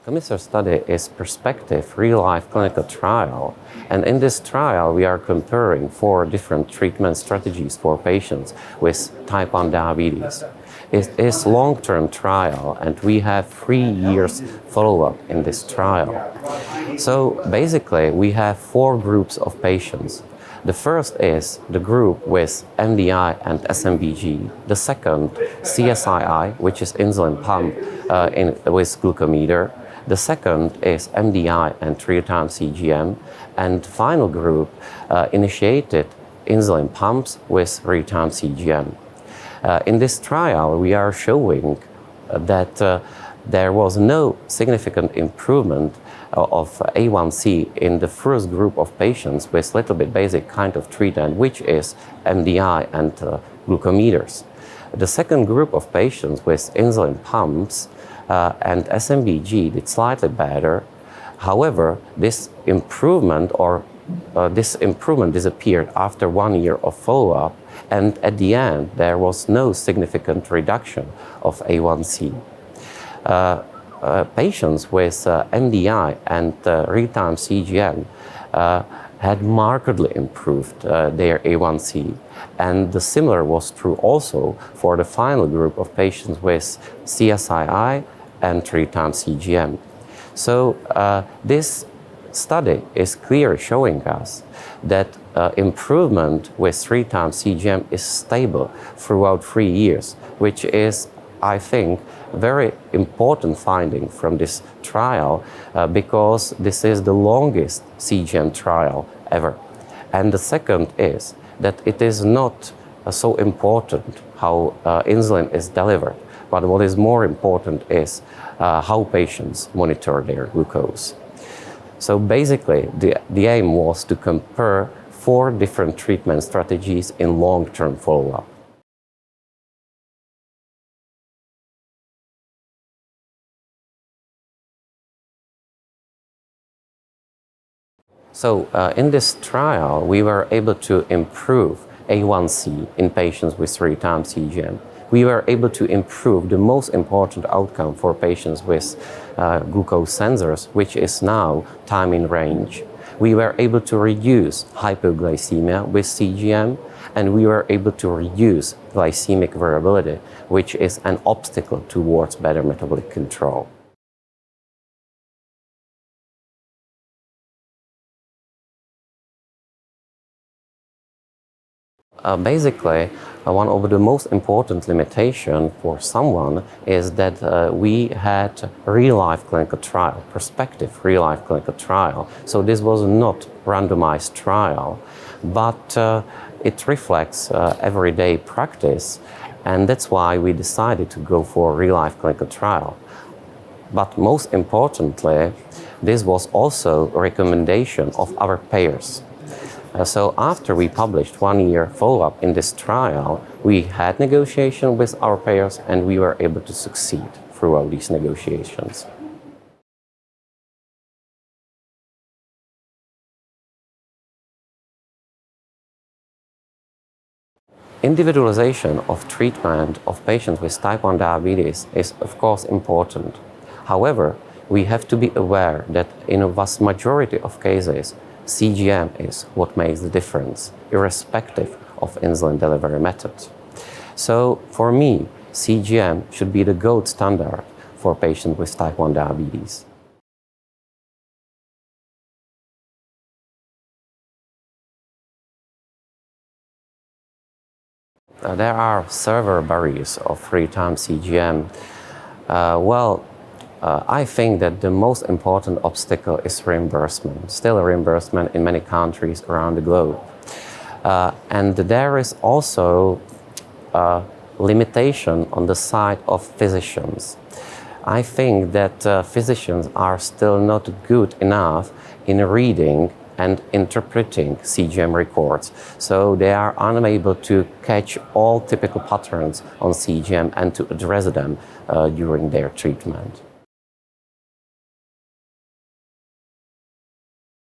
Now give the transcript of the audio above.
COMISAIR study is prospective real-life clinical trial, and in this trial we are comparing 4 different treatment strategies for patients with type 1 diabetes. It is a long-term trial and we have 3 years follow-up in this trial. So basically we have 4 groups of patients. The first is the group with MDI and SMBG. The second, CSII, which is insulin pump with glucometer. The second is MDI and 3-time CGM. And the final group initiated insulin pumps with 3-time CGM. In this trial, we are showing that there was no significant improvement of A1C in the first group of patients with little bit basic kind of treatment, which is MDI and glucometers. The second group of patients with insulin pumps and SMBG did slightly better. However, this improvement disappeared after 1 year of follow-up, and at the end there was no significant reduction of A1C. Patients with MDI and 3-time CGM had markedly improved their A1C, and the similar was true also for the final group of patients with CSII and 3-time CGM. So this study is clearly showing us that improvement with 3-time CGM is stable throughout 3 years, which is, I think, very important finding from this trial because this is the longest CGM trial ever. And the second is that it is not so important how insulin is delivered, but what is more important is how patients monitor their glucose. So basically, the aim was to compare 4 different treatment strategies in long-term follow-up. So in this trial, we were able to improve A1C in patients with 3-time CGM. We were able to improve the most important outcome for patients with glucose sensors, which is now time in range. We were able to reduce hypoglycemia with CGM, and we were able to reduce glycemic variability, which is an obstacle towards better metabolic control. Basically, one of the most important limitations for someone is that we had real-life clinical trial, prospective real-life clinical trial. So this was not randomized trial, but it reflects everyday practice, and that's why we decided to go for a real-life clinical trial. But most importantly, this was also a recommendation of our payers. So after we published 1 year follow-up in this trial, we had negotiation with our payers and we were able to succeed throughout these negotiations. Individualization of treatment of patients with type 1 diabetes is of course important. However, we have to be aware that in a vast majority of cases, CGM is what makes the difference, irrespective of insulin delivery method. So for me, CGM should be the gold standard for patients with type 1 diabetes. There are several barriers of 3-time CGM. I think that the most important obstacle is reimbursement, still reimbursement in many countries around the globe. And there is also a limitation on the side of physicians. I think that physicians are still not good enough in reading and interpreting CGM records. So they are unable to catch all typical patterns on CGM and to address them during their treatment.